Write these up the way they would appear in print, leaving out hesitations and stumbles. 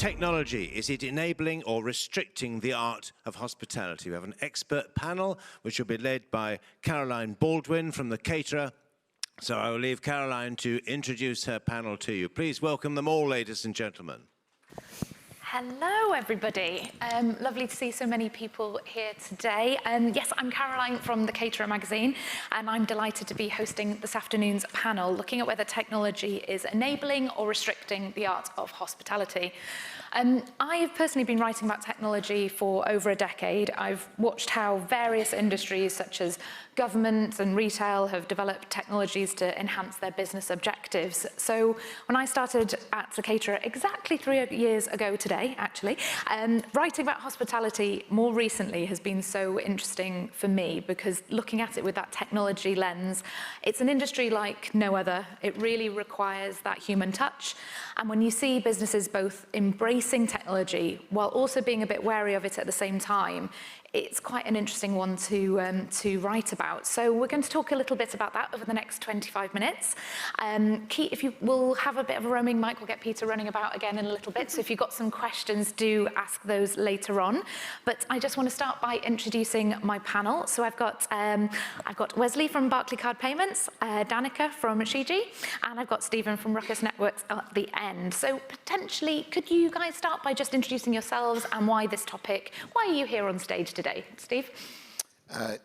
technology, is it enabling or restricting the art of hospitality? We have an expert panel which will be led by Caroline Baldwin from The Caterer. So I will leave Caroline to introduce her panel to you. Please welcome them all, ladies and gentlemen. Hello, everybody. Lovely to see so many people here today. Yes, I'm Caroline from The Caterer magazine, and I'm delighted to be hosting this afternoon's panel, looking at whether technology is enabling or restricting the art of hospitality. I've personally been writing about technology for over a decade. I've watched how various industries, such as government and retail, have developed technologies to enhance their business objectives. So when I started at The Caterer exactly 3 years ago today, actually, writing about hospitality more recently has been so interesting for me, because looking at it with that technology lens, it's an industry like no other. It really requires that human touch. And when you see businesses both embracing technology while also being a bit wary of it at the same time, it's quite an interesting one to write about. So we're going to talk a little bit about that over the next 25 minutes. Keith, if you will have a bit of a roaming mic, we'll get Peter running about again in a little bit. So if you've got some questions, do ask those later on. But I just want to start by introducing my panel. So I've got Wesley from Barclaycard Payments, Danica from Shiji, and I've got Stephen from Ruckus Networks at the end. So potentially, could you guys start by just introducing yourselves and why this topic? Why are you here on stage today? Steve?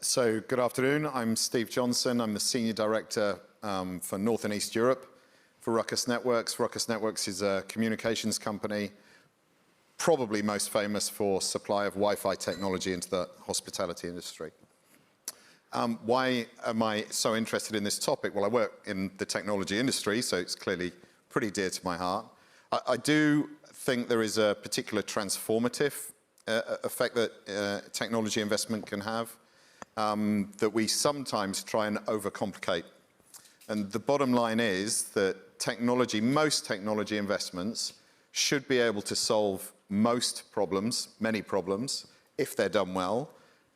So good afternoon, I'm Steve Johnson. I'm the Senior Director for North and East Europe for Ruckus Networks. Ruckus Networks is a communications company, probably most famous for supply of Wi-Fi technology into the hospitality industry. Why am I so interested in this topic? Well, I work in the technology industry, so it's clearly pretty dear to my heart. I do think there is a particular transformative effect that technology investment can have, that we sometimes try and overcomplicate. And the bottom line is that most technology investments should be able to solve most problems, many problems, if they're done well,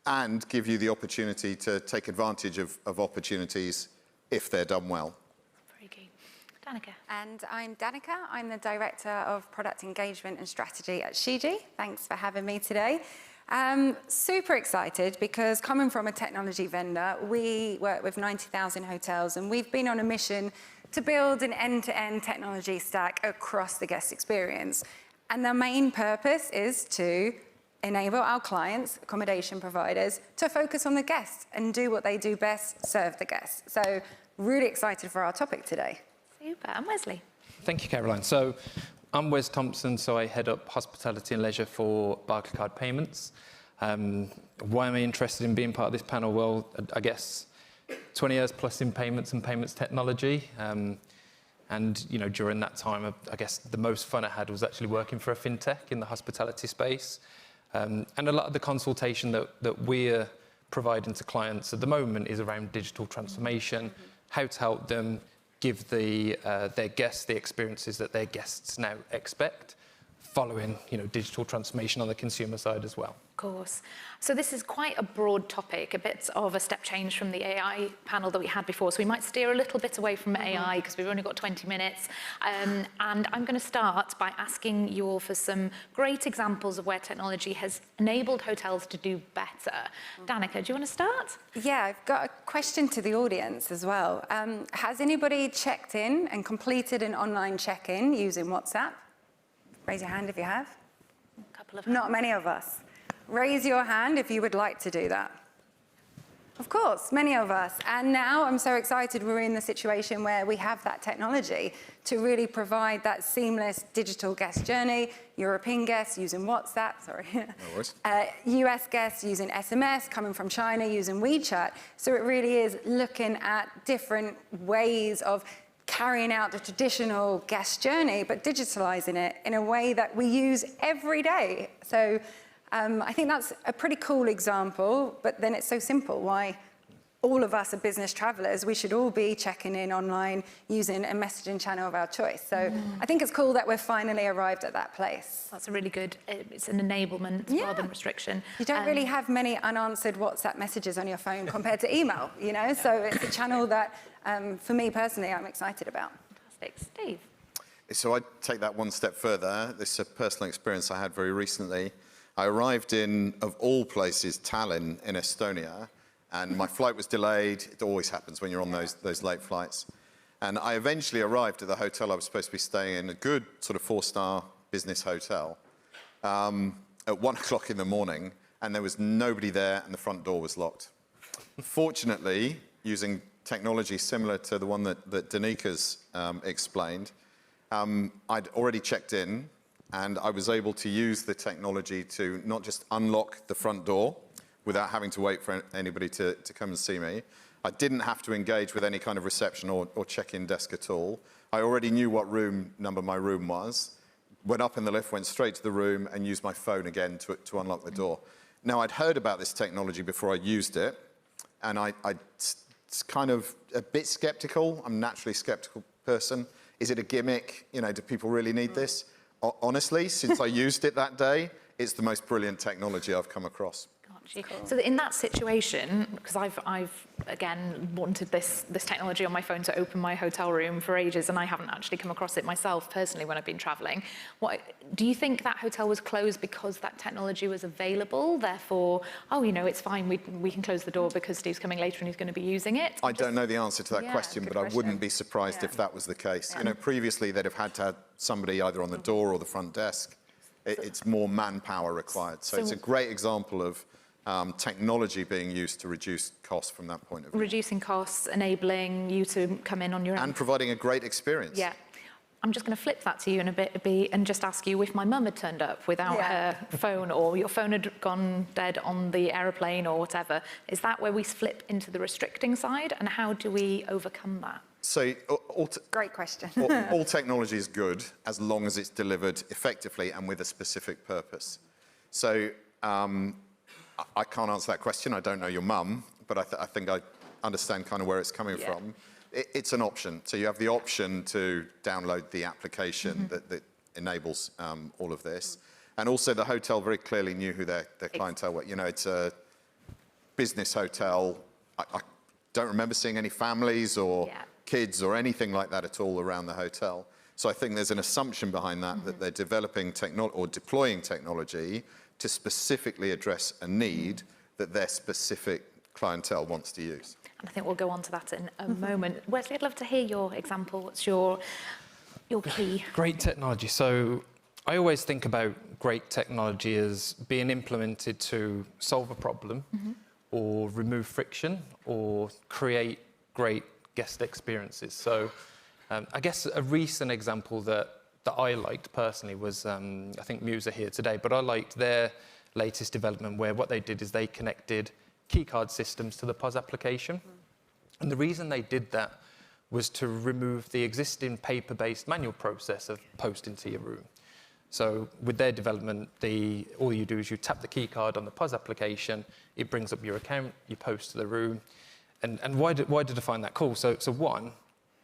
and give you the opportunity to take advantage of opportunities if they're done well. Very good. Danica. And I'm Danica. I'm the Director of Product Engagement and Strategy at Shiji. Thanks for having me today. Super excited because coming from a technology vendor, we work with 90,000 hotels, and we've been on a mission to build an end-to-end technology stack across the guest experience. And the main purpose is to enable our clients, accommodation providers, to focus on the guests and do what they do best, serve the guests. So really excited for our topic today. Super. And Wesley? Thank you, Caroline. So I'm Wes Thompson, so I head up hospitality and leisure for Barclaycard Payments. Why am I interested in being part of this panel? Well, I guess 20 years plus in payments and payments technology. And you know, during that time, I guess the most fun I had was actually working for a fintech in the hospitality space. And a lot of the consultation that we're providing to clients at the moment is around digital transformation, how to help them give their guests the experiences that their guests now expect, following digital transformation on the consumer side as well. Of course. So this is quite a broad topic, a bit of a step change from the AI panel that we had before. So we might steer a little bit away from AI because we've only got 20 minutes. And I'm going to start by asking you all for some great examples of where technology has enabled hotels to do better. Danica, do you want to start? Yeah, I've got a question to the audience as well. Has anybody checked in and completed an online check-in using WhatsApp? Raise your hand if you have. A couple of Not many of us. Raise your hand if you would like to do that. Of course, many of us. And now I'm so excited we're in the situation where we have that technology to really provide that seamless digital guest journey, European guests using WhatsApp, sorry. No worries. US guests using SMS, coming from China using WeChat. So it really is looking at different ways of carrying out the traditional guest journey, but digitalizing it in a way that we use every day. So I think that's a pretty cool example, but then it's so simple. Why all of us are business travelers, we should all be checking in online using a messaging channel of our choice. So I think it's cool that we've finally arrived at that place. That's a really good, it's an enablement rather than restriction. You don't really have many unanswered WhatsApp messages on your phone compared to email, So it's a channel that, for me personally, I'm excited about. Fantastic. Steve? So I take that one step further. This is a personal experience I had very recently. I arrived in, of all places, Tallinn in Estonia, and my flight was delayed. It always happens when you're on those late flights. And I eventually arrived at the hotel I was supposed to be staying in, a good sort of 4-star business hotel, at 1 o'clock in the morning, and there was nobody there and the front door was locked. Fortunately, using technology similar to the one that Danika's explained, I'd already checked in, and I was able to use the technology to not just unlock the front door without having to wait for anybody to come and see me. I didn't have to engage with any kind of reception or check-in desk at all. I already knew what room number my room was, went up in the lift, went straight to the room, and used my phone again to unlock the door. Now, I'd heard about this technology before I used it, and it's kind of a bit skeptical. I'm a naturally skeptical person. Is it a gimmick? You know, do people really need this? Honestly, since I used it that day, it's the most brilliant technology I've come across. Cool. So in that situation, because I've again wanted this technology on my phone to open my hotel room for ages, and I haven't actually come across it myself personally when I've been travelling. What do you think that hotel was closed because that technology was available? Therefore, oh, you know, it's fine. We can close the door because Steve's coming later and he's going to be using it. I don't know the answer to that question, but I wouldn't be surprised if that was the case. You know, previously they'd have had to have somebody either on the door or the front desk. It's more manpower required. So it's a great example of technology being used to reduce costs from that point of view. Reducing costs, enabling you to come in on your own. And providing a great experience. Yeah. I'm just going to flip that to you in a bit and just ask you if my mum had turned up without her phone, or your phone had gone dead on the aeroplane or whatever. Is that where we flip into the restricting side, and how do we overcome that? So, Great question. all technology is good as long as it's delivered effectively and with a specific purpose. So, I can't answer that question. I don't know your mum, but I think I understand kind of where it's coming from. It's an option. So you have the option to download the application that enables all of this. And also the hotel very clearly knew who their clientele were. You know, it's a business hotel. I don't remember seeing any families or kids or anything like that at all around the hotel. So I think there's an assumption behind that, that they're developing or deploying technology to specifically address a need that their specific clientele wants to use. And I think we'll go on to that in a moment. Wesley, I'd love to hear your example. What's your key? Great technology. So I always think about great technology as being implemented to solve a problem or remove friction or create great guest experiences. So I guess a recent example that I liked personally was, I think Muse are here today, but I liked their latest development where what they did is they connected keycard systems to the POS application. And the reason they did that was to remove the existing paper-based manual process of posting to your room. So with their development, all you do is you tap the keycard on the POS application, it brings up your account, you post to the room. And why did I find that cool? So one,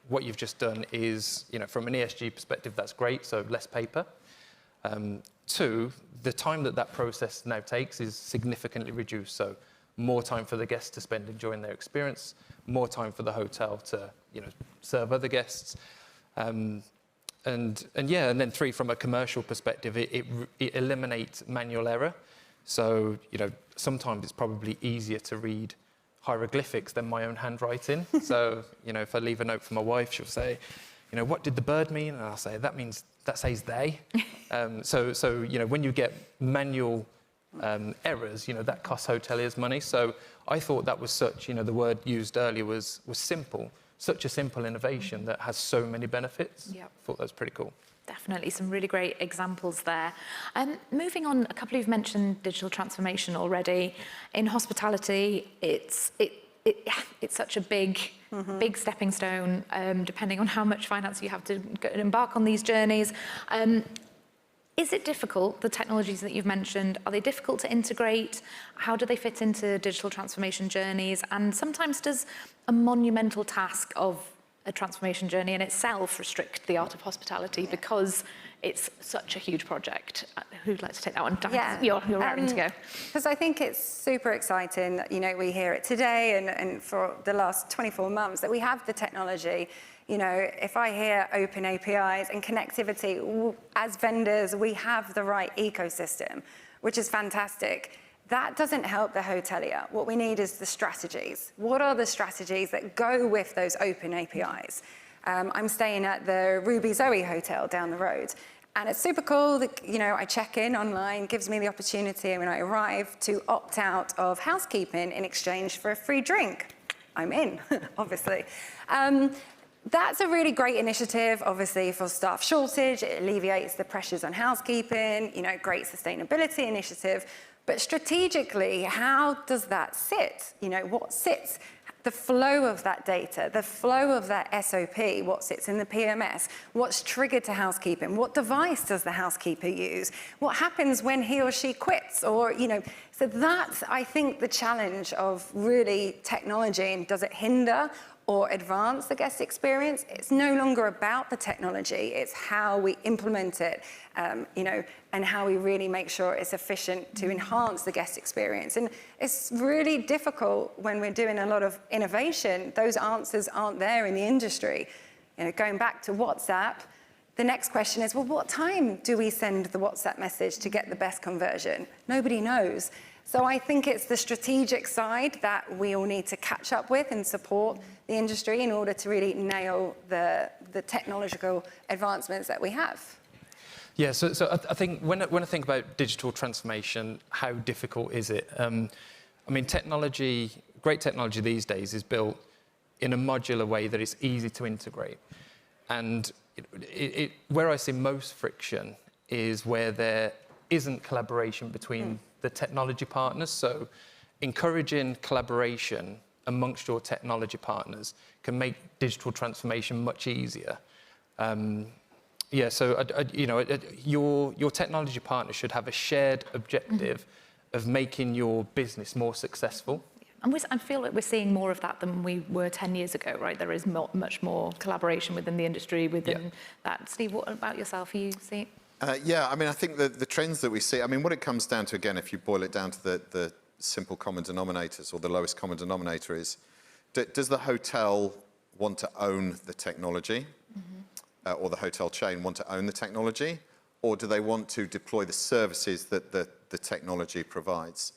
what you've just done is, you know, from an ESG perspective, that's great, so less paper. Two, the time that process now takes is significantly reduced, so more time for the guests to spend enjoying their experience, more time for the hotel to, you know, serve other guests. And then three, from a commercial perspective, it eliminates manual error. So, you know, sometimes it's probably easier to read hieroglyphics than my own handwriting. So, you know, if I leave a note for my wife, she'll say, you know, what did the bird mean? And I'll say, that says they. So, you know, when you get manual errors, you know, that costs hoteliers money. So I thought that was such, you know, the word used earlier was simple, such a simple innovation that has so many benefits. I thought that was pretty cool. Definitely some really great examples there. Moving on, a couple of you've mentioned digital transformation already. In hospitality, it's such a big stepping stone, depending on how much finance you have to embark on these journeys. Is it difficult, the technologies that you've mentioned, are they difficult to integrate? How do they fit into digital transformation journeys? And sometimes does a monumental task of a transformation journey in itself restrict the art of hospitality because it's such a huge project? Who'd like to take that one? Dan, you're raring to go. Because I think it's super exciting. You know, we hear it today and for the last 24 months that we have the technology. You know, if I hear open APIs and connectivity, as vendors, we have the right ecosystem, which is fantastic. That doesn't help the hotelier. What we need is the strategies. What are the strategies that go with those open APIs? I'm staying at the Ruby Zoe Hotel down the road. And it's super cool that, you know, I check in online, gives me the opportunity when I arrive to opt out of housekeeping in exchange for a free drink. I'm in, obviously. That's a really great initiative, obviously, for staff shortage. It alleviates the pressures on housekeeping, you know, great sustainability initiative. But strategically, how does that sit? You know, what sits? The flow of that data, the flow of that SOP, what sits in the PMS, what's triggered to housekeeping, what device does the housekeeper use, what happens when he or she quits, or, you know, so that's, I think, the challenge of really technology, and does it hinder or advance the guest experience? It's no longer about the technology, it's how we implement it, you know, and how we really make sure it's efficient to enhance the guest experience. And it's really difficult when we're doing a lot of innovation, those answers aren't there in the industry. You know, going back to WhatsApp, the next question is, well, what time do we send the WhatsApp message to get the best conversion? Nobody knows. So I think it's the strategic side that we all need to catch up with and support the industry in order to really nail the technological advancements that we have. Yeah, so I think when I think about digital transformation, how difficult is it? I mean, technology, great technology these days is built in a modular way that it's easy to integrate. And where I see most friction is where there isn't collaboration between the technology partners. So encouraging collaboration amongst your technology partners can make digital transformation much easier. Yeah, so you know, your technology partner should have a shared objective of making your business more successful. And I feel like we're seeing more of that than we were 10 years ago, right? There is much more collaboration within the industry, within that. Steve, what about yourself? You see? Yeah, I mean, I think the trends that we see, I mean, what it comes down to, again, if you boil it down to the simple common denominators, or the lowest common denominator is, does the hotel want to own the technology? Or the hotel chain want to own the technology? Or do they want to deploy the services that the technology provides?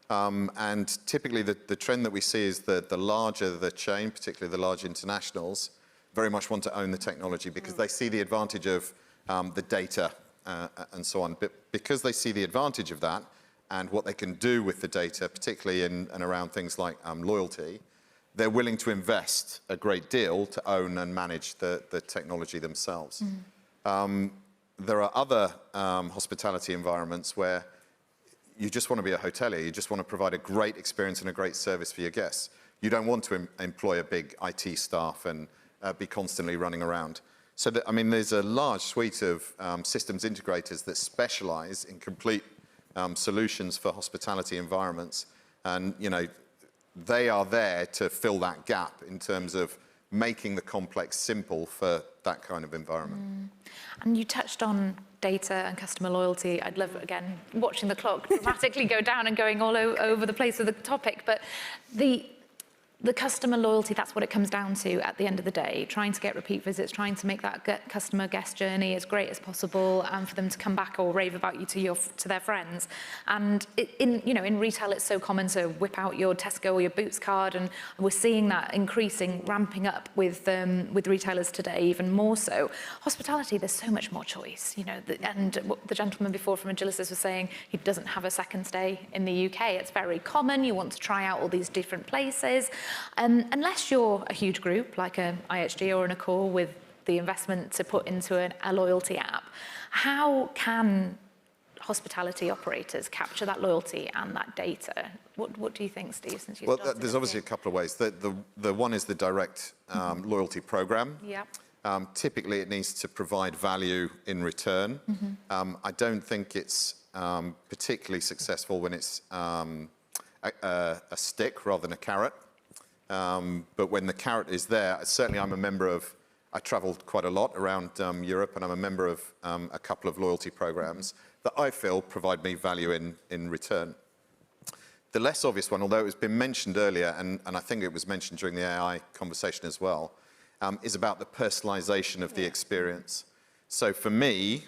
And typically the trend that we see is that the larger the chain, particularly the large internationals, very much want to own the technology because they see the advantage of the data and so on. But because they see the advantage of that and what they can do with the data, particularly in and around things like loyalty, they're willing to invest a great deal to own and manage the technology themselves. There are other hospitality environments where you just want to be a hotelier, you just want to provide a great experience and a great service for your guests. You don't want to employ a big IT staff and be constantly running around. So, I mean, there's a large suite of systems integrators that specialize in complete solutions for hospitality environments. And, you know, they are there to fill that gap in terms of making the complex simple for that kind of environment. And you touched on data and customer loyalty. I'd love, again, watching the clock dramatically go down and going all over the place with the topic, but the customer loyalty, that's what it comes down to at the end of the day, trying to get repeat visits, trying to make that customer guest journey as great as possible and for them to come back or rave about you to their friends. And in retail, it's so common to whip out your Tesco or your Boots card, and we're seeing that increasing, ramping up with retailers today, even more so. Hospitality, there's so much more choice, you know, and what the gentleman before from Agilicis was saying, he doesn't have a second stay in the UK. It's very common. You want to try out all these different places. Unless you're a huge group like an IHG or an Accor with the investment to put into a loyalty app, how can hospitality operators capture that loyalty and that data? What do you think, Steve, since you started? Well, there's obviously a couple of ways. The one is the direct loyalty program. Yeah. Typically, it needs to provide value in return. I don't think it's particularly successful when it's a stick rather than a carrot. But when the carrot is there, certainly I'm a member of, I traveled quite a lot around Europe, and I'm a member of a couple of loyalty programs that I feel provide me value in return. The less obvious one, although it's been mentioned earlier, and I think it was mentioned during the AI conversation as well, is about the personalization of the experience. So for me,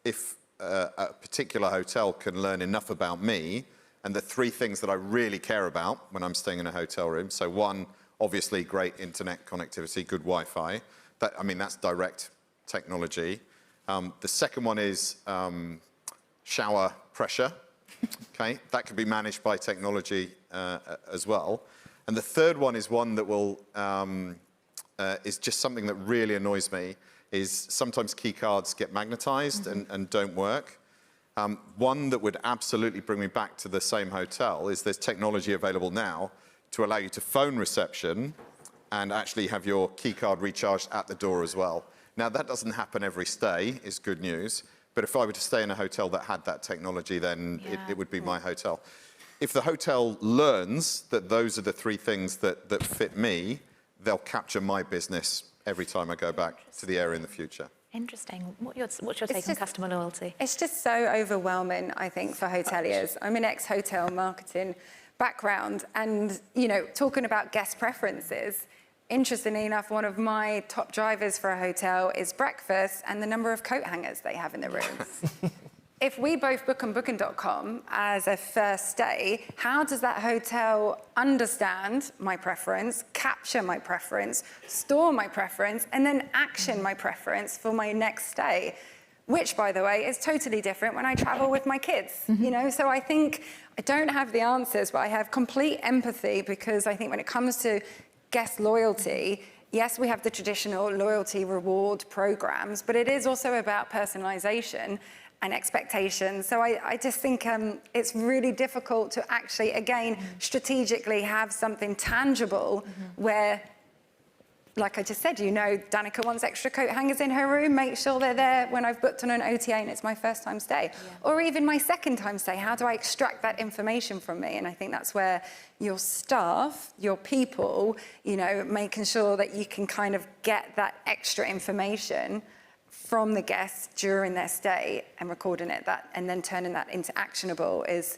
if a particular hotel can learn enough about me and the three things that I really care about when I'm staying in a hotel room, so one, obviously great internet connectivity, good Wi-Fi. That's direct technology. The second one is shower pressure. Okay, that can be managed by technology as well. And the third one is one that will is just something that really annoys me. Is sometimes key cards get magnetized and don't work. One that would absolutely bring me back to the same hotel is there's technology available now to allow you to phone reception and actually have your key card recharged at the door as well. Now, that doesn't happen every stay, is good news. But if I were to stay in a hotel that had that technology, then it would be my hotel. If the hotel learns that those are the three things that fit me, they'll capture my business every time I go back to the area in the future. Interesting. What's your take on customer loyalty? It's just so overwhelming, I think, for hoteliers. I'm an ex-hotel marketing background, and, you know, talking about guest preferences, interestingly enough, one of my top drivers for a hotel is breakfast and the number of coat hangers they have in the rooms. If we both book on Booking.com as a first stay, how does that hotel understand my preference, capture my preference, store my preference, and then action my preference for my next stay? Which, by the way, is totally different when I travel with my kids, you know? So I think I don't have the answers, but I have complete empathy, because I think when it comes to guest loyalty, yes, we have the traditional loyalty reward programs, but it is also about personalization and expectations. So I just think it's really difficult to actually, again, strategically have something tangible where, like I just said, you know, Danica wants extra coat hangers in her room, make sure they're there when I've booked on an OTA and it's my first time stay. Or even my second time stay, how do I extract that information from me? And I think that's where your staff, your people, you know, making sure that you can kind of get that extra information from the guests during their stay and recording it, and then turning that into actionable is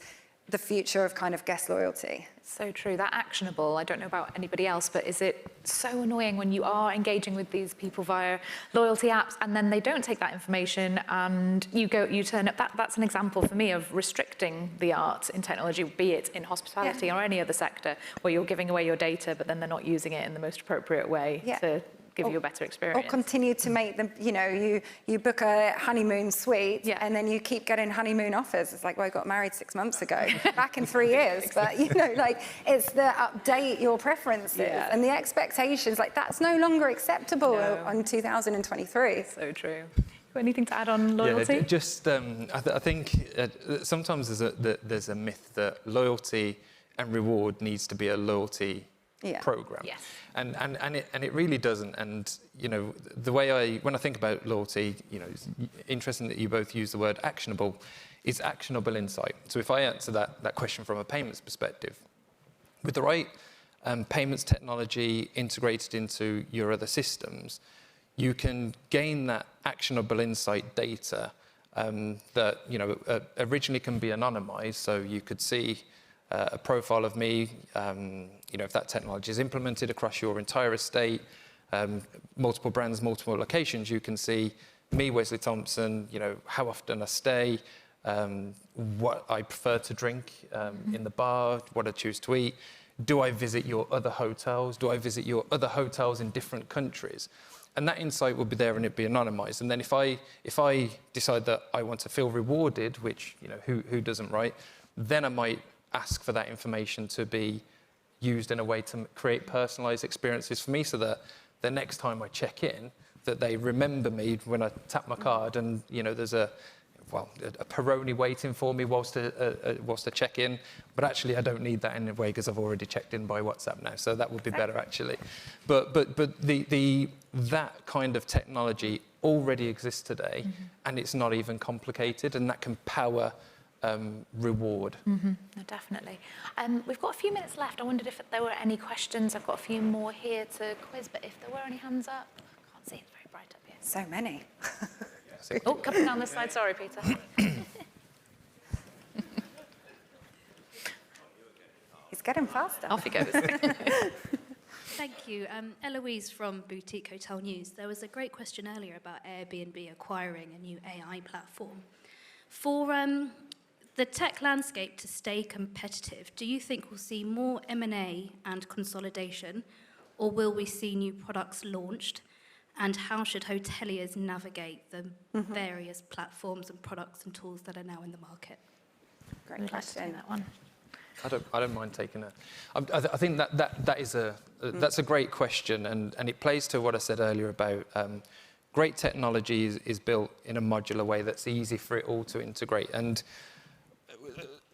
the future of kind of guest loyalty. So true. That actionable, I don't know about anybody else, but is it so annoying when you are engaging with these people via loyalty apps and then they don't take that information and you turn up? That's an example for me of restricting the art in technology, be it in hospitality or any other sector, where you're giving away your data, but then they're not using it in the most appropriate way to give you a better experience. Or continue to make them, you know, you book a honeymoon suite and then you keep getting honeymoon offers. It's like, well, I got married 6 months ago, back in 3 years. But, you know, like, it's the update your preferences and the expectations. Like, that's no longer acceptable on 2023. So true. Got anything to add on loyalty? Yeah, just, I think sometimes there's a myth that loyalty and reward needs to be a loyalty program. Yes. And it really doesn't. And, you know, the way when I think about loyalty, you know, it's interesting that you both use the word actionable. It's actionable insight. So if I answer that question from a payments perspective, with the right payments technology integrated into your other systems, you can gain that actionable insight data that, you know, originally can be anonymized. So you could see a profile of me, you know, if that technology is implemented across your entire estate, multiple brands, multiple locations, you can see me, Wesley Thompson, you know, how often I stay, what I prefer to drink in the bar, what I choose to eat. Do I visit your other hotels? Do I visit your other hotels in different countries? And that insight will be there and it'd be anonymized. And then if I decide that I want to feel rewarded, which, you know, who doesn't, right? Then I might ask for that information to be used in a way to create personalized experiences for me, so that the next time I check in, that they remember me when I tap my card and, you know, there's a Peroni waiting for me whilst I check in. But actually, I don't need that in a way because I've already checked in by WhatsApp now, so that would be better actually. But that kind of technology already exists today, and it's not even complicated, and that can power reward. No, definitely. We've got a few minutes left. I wondered if there were any questions. I've got a few more here to quiz, but if there were any hands up, I can't see. It's very bright up here. So many. Oh, coming down this side. Sorry, Peter. He's getting faster. Off he goes. Thank you. Eloise from Boutique Hotel News. There was a great question earlier about Airbnb acquiring a new AI platform. For the tech landscape to stay competitive, do you think we'll see more M&A and consolidation, or will we see new products launched? And how should hoteliers navigate the various platforms and products and tools that are now in the market? Great question. That one. I don't mind taking it. I think that is that's a great question, and it plays to what I said earlier about great technology is built in a modular way that's easy for it all to integrate. And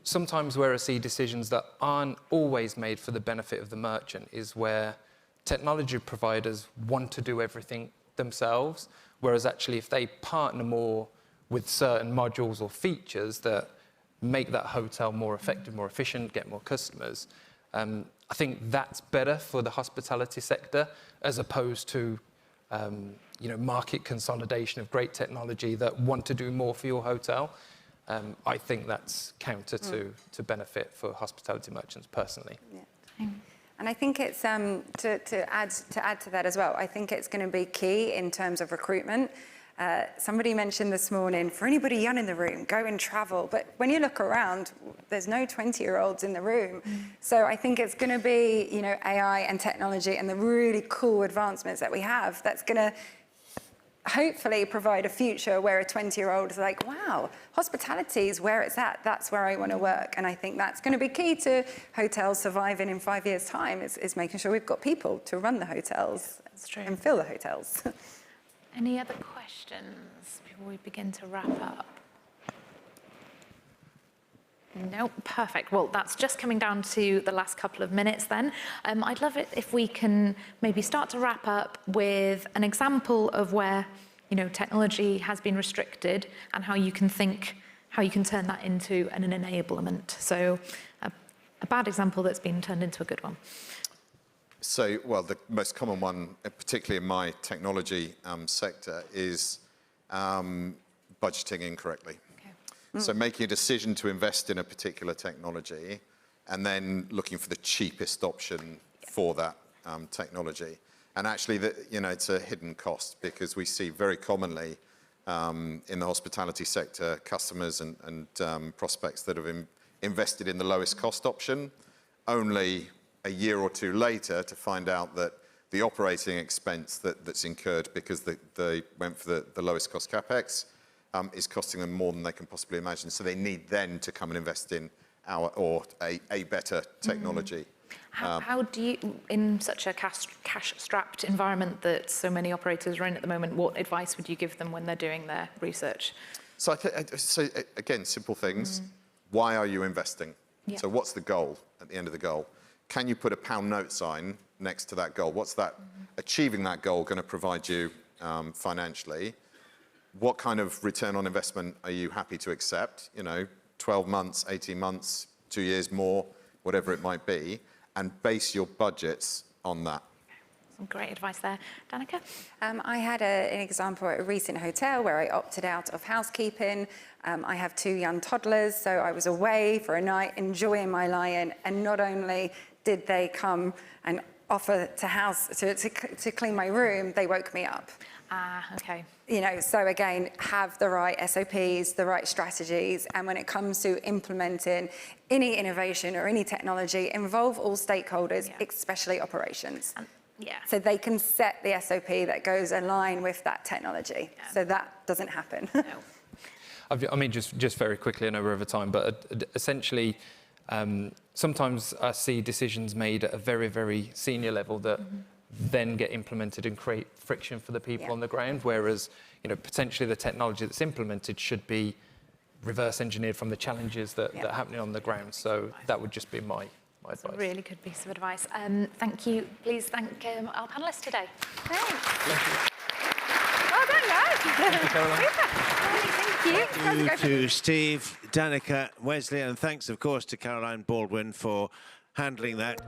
sometimes where I see decisions that aren't always made for the benefit of the merchant is where technology providers want to do everything themselves, whereas actually if they partner more with certain modules or features that make that hotel more effective, more efficient, get more customers, I think that's better for the hospitality sector as opposed to market consolidation of great technology that want to do more for your hotel. I think that's counter to benefit for hospitality merchants personally. Yeah. And I think it's to add to that as well. I think it's going to be key in terms of recruitment. Somebody mentioned this morning, for anybody young in the room, go and travel. But when you look around, there's no 20-year-olds in the room. So I think it's going to be, AI and technology and the really cool advancements that we have that's going to hopefully provide a future where a 20-year-old is like, wow, hospitality is where it's at. That's where I want to work. And I think that's going to be key to hotels surviving in 5 years' time is making sure we've got people to run the hotels and fill the hotels. Any other questions before we begin to wrap up? No, perfect. Well, that's just coming down to the last couple of minutes then. I'd love it if we can maybe start to wrap up with an example of where, technology has been restricted and how you can turn that into an enablement. So a bad example that's been turned into a good one. So, well, the most common one, particularly in my technology sector, is budgeting incorrectly. So making a decision to invest in a particular technology and then looking for the cheapest option for that technology. And actually, it's a hidden cost because we see very commonly in the hospitality sector, customers and prospects that have invested in the lowest cost option, only a year or two later to find out that the operating expense that's incurred because they went for the lowest cost CapEx is costing them more than they can possibly imagine. So they need then to come and invest in a better technology. How do you, in such a cash-strapped environment that so many operators are in at the moment, what advice would you give them when they're doing their research? So, again, simple things. Why are you investing? Yeah. So what's the goal at the end of the goal? Can you put a pound note sign next to that goal? What's that, achieving that goal going to provide you financially? What kind of return on investment are you happy to accept? 12 months, 18 months, 2 years more, whatever it might be, and base your budgets on that. Some great advice there. Danica? I had an example at a recent hotel where I opted out of housekeeping. I have 2 young toddlers, so I was away for a night enjoying my lion, and not only did they come and offer to clean my room, they woke me up. Okay. So again, have the right SOPs, the right strategies, and when it comes to implementing any innovation or any technology, involve all stakeholders, especially operations. So they can set the SOP that goes in line with that technology. So that doesn't happen. No. I mean, just very quickly, I know we're over time, but essentially, sometimes I see decisions made at a very, very senior level that then get implemented and create friction for the people on the ground, whereas, potentially the technology that's implemented should be reverse engineered from the challenges that are happening on the ground. So that would just be my advice. That's a really good piece of advice. Thank you. Please thank our panellists today. Thanks. Well done, guys. Thank you, Caroline. Thank you. Thank you to Steve, Danica, Wesley, and thanks, of course, to Caroline Baldwin for handling that.